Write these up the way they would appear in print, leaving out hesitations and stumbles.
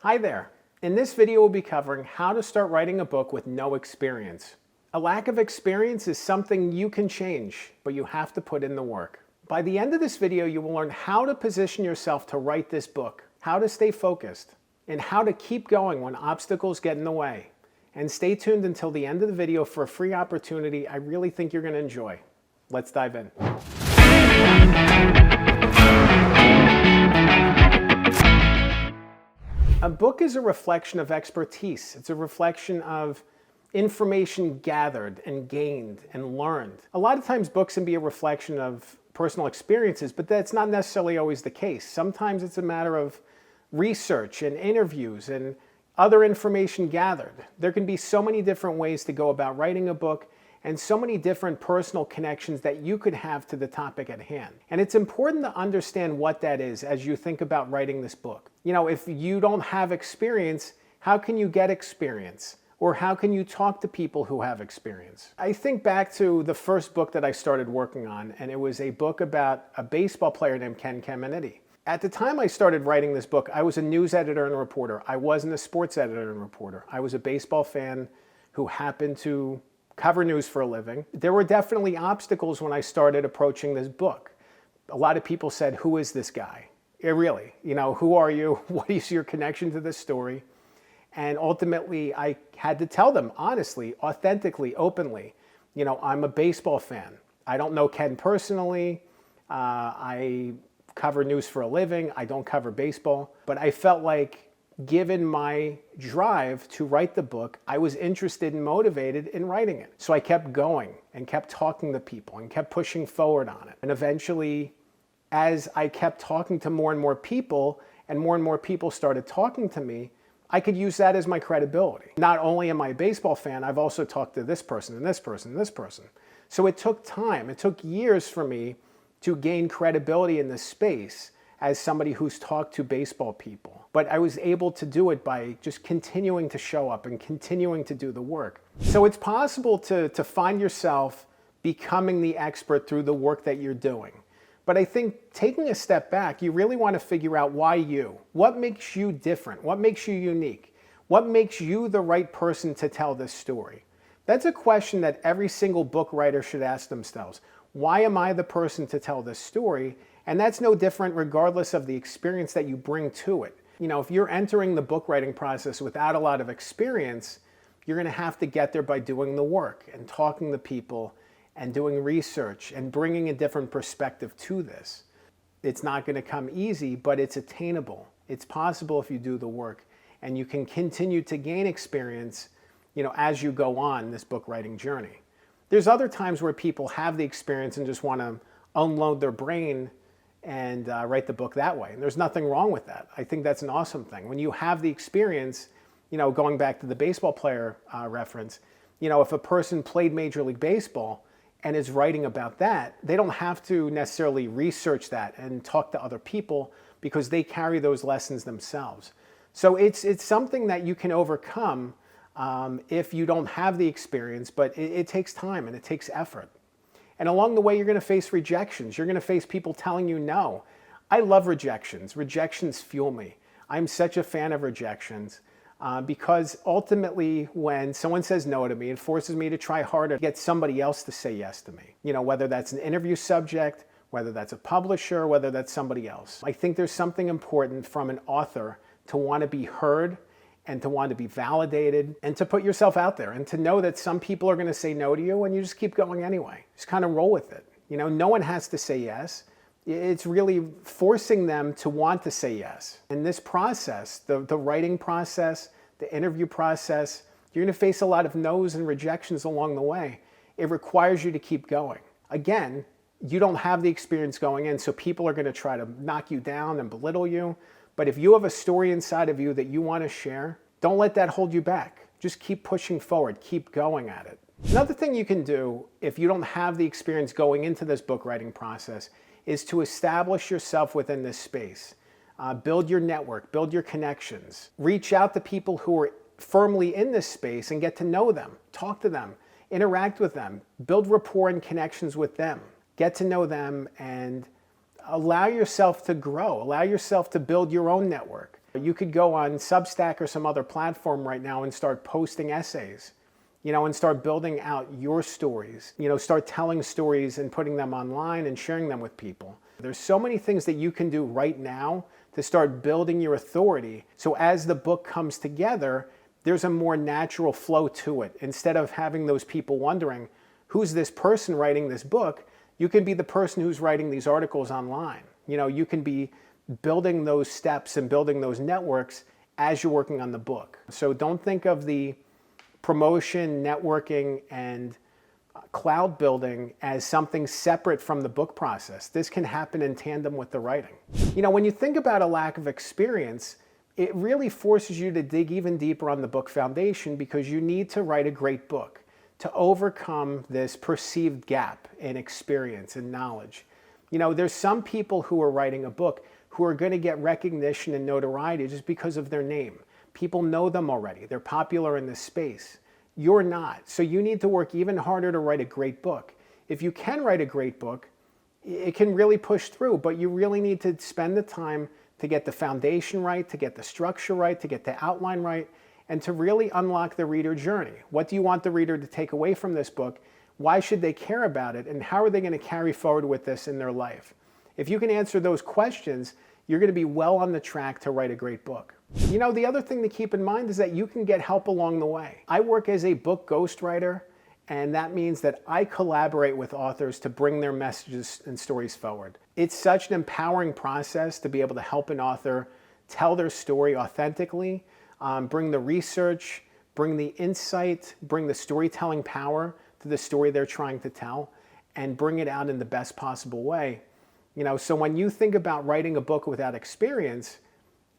Hi there. In this video we'll be covering how to start writing a book with no experience. A lack of experience is something you can change, but you have to put in the work. By the end of this video you will learn how to position yourself to write this book, how to stay focused, and how to keep going when obstacles get in the way. And stay tuned until the end of the video for a free opportunity I really think you're going to enjoy. Let's dive in. A book is a reflection of expertise. It's a reflection of information gathered and gained and learned. A lot of times books can be a reflection of personal experiences, but that's not necessarily always the case. Sometimes it's a matter of research and interviews and other information gathered. There can be so many different ways to go about writing a book and so many different personal connections that you could have to the topic at hand. And it's important to understand what that is as you think about writing this book. You know, if you don't have experience, how can you get experience? Or how can you talk to people who have experience? I think back to the first book that I started working on, and it was a book about a baseball player named Ken Caminiti. At the time I started writing this book, I was a news editor and reporter. I wasn't a sports editor and reporter. I was a baseball fan who happened to cover news for a living. There were definitely obstacles when I started approaching this book. A lot of people said, "Who is this guy? Really, you know, who are you? What is your connection to this story?" And ultimately, I had to tell them honestly, authentically, openly, you know, I'm a baseball fan. I don't know Ken personally. I cover news for a living. I don't cover baseball. But I felt like, given my drive to write the book, I was interested and motivated in writing it. So I kept going and kept talking to people and kept pushing forward on it. And eventually, as I kept talking to more and more people started talking to me, I could use that as my credibility. Not only am I a baseball fan, I've also talked to this person and this person and this person. So it took time. It took years for me to gain credibility in this space as somebody who's talked to baseball people. But I was able to do it by just continuing to show up and continuing to do the work. So it's possible to find yourself becoming the expert through the work that you're doing. But I think taking a step back, you really want to figure out why you. What makes you different? What makes you unique? What makes you the right person to tell this story? That's a question that every single book writer should ask themselves. Why am I the person to tell this story? And that's no different regardless of the experience that you bring to it. You know, if you're entering the book writing process without a lot of experience, you're going to have to get there by doing the work and talking to people and doing research and bringing a different perspective to this. It's not going to come easy, but it's attainable. It's possible if you do the work, and you can continue to gain experience, you know, as you go on this book writing journey. There's other times where people have the experience and just want to unload their brain and write the book that way. And there's nothing wrong with that. I think that's an awesome thing. When you have the experience, you know, going back to the baseball player reference, you know, if a person played Major League Baseball and is writing about that, they don't have to necessarily research that and talk to other people because they carry those lessons themselves. So it's something that you can overcome if you don't have the experience, but it takes time and it takes effort. And along the way, you're going to face rejections. You're going to face people telling you no. I love rejections. Rejections fuel me. I'm such a fan of rejections because ultimately, when someone says no to me, it forces me to try harder to get somebody else to say yes to me. You know, whether that's an interview subject, whether that's a publisher, whether that's somebody else. I think there's something important from an author to want to be heard and to want to be validated and to put yourself out there and to know that some people are going to say no to you and you just keep going anyway. Just kind of roll with it. You know, no one has to say yes. It's really forcing them to want to say yes. In this process, the writing process, the interview process, you're going to face a lot of no's and rejections along the way. It requires you to keep going. Again, you don't have the experience going in, so people are going to try to knock you down and belittle you. But if you have a story inside of you that you want to share, don't let that hold you back. Just keep pushing forward, keep going at it. Another thing you can do if you don't have the experience going into this book writing process is to establish yourself within this space. Build your network, build your connections. Reach out to people who are firmly in this space and get to know them, talk to them, interact with them, build rapport and connections with them. Get to know them and allow yourself to grow, allow yourself to build your own network. You could go on Substack or some other platform right now and start posting essays, and start building out your stories, start telling stories and putting them online and sharing them with people. There's so many things that you can do right now to start building your authority. So as the book comes together, there's a more natural flow to it. Instead of having those people wondering, who's this person writing this book? You can be the person who's writing these articles online. You can be building those steps and building those networks as you're working on the book. So don't think of the promotion, networking, and cloud building as something separate from the book process. This can happen in tandem with the writing. When you think about a lack of experience, it really forces you to dig even deeper on the book foundation, because you need to write a great book to overcome this perceived gap in experience and knowledge. There's some people who are writing a book who are going to get recognition and notoriety just because of their name. People know them already. They're popular in this space. You're not. So you need to work even harder to write a great book. If you can write a great book, it can really push through, but you really need to spend the time to get the foundation right, to get the structure right, to get the outline right, and to really unlock the reader journey. What do you want the reader to take away from this book? Why should they care about it? And how are they going to carry forward with this in their life? If you can answer those questions, you're going to be well on the track to write a great book. The other thing to keep in mind is that you can get help along the way. I work as a book ghostwriter, and that means that I collaborate with authors to bring their messages and stories forward. It's such an empowering process to be able to help an author tell their story authentically, bring the research, bring the insight, bring the storytelling power to the story they're trying to tell, and bring it out in the best possible way. So when you think about writing a book without experience,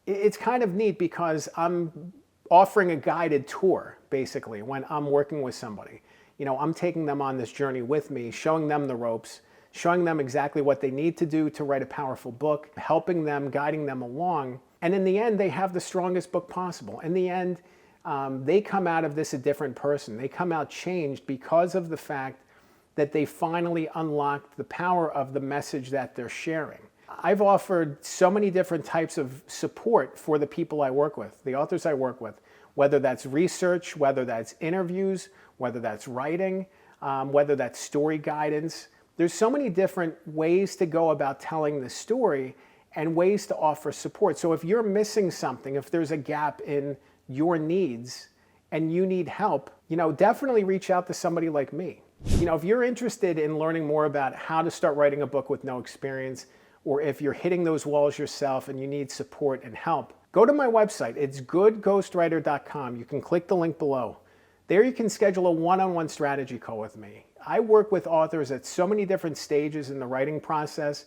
it's kind of neat, because I'm offering a guided tour, basically, when I'm working with somebody. I'm taking them on this journey with me, showing them the ropes, showing them exactly what they need to do to write a powerful book, helping them, guiding them along. And in the end, they have the strongest book possible. In the end, they come out of this a different person. They come out changed because of the fact that they finally unlocked the power of the message that they're sharing. I've offered so many different types of support for the people I work with, the authors I work with, whether that's research, whether that's interviews, whether that's writing, whether that's story guidance. There's so many different ways to go about telling the story and ways to offer support. So if you're missing something, if there's a gap in your needs and you need help, definitely reach out to somebody like me. If you're interested in learning more about how to start writing a book with no experience, or if you're hitting those walls yourself and you need support and help, go to my website. It's goodghostwriter.com. You can click the link below. There you can schedule a one-on-one strategy call with me. I work with authors at so many different stages in the writing process.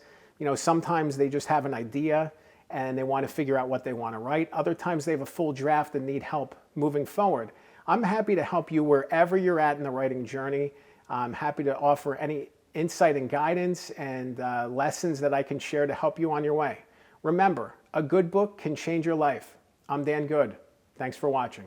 Sometimes they just have an idea and they want to figure out what they want to write. Other times they have a full draft and need help moving forward. I'm happy to help you wherever you're at in the writing journey. I'm happy to offer any insight and guidance and lessons that I can share to help you on your way. Remember, a good book can change your life. I'm Dan Good. Thanks for watching.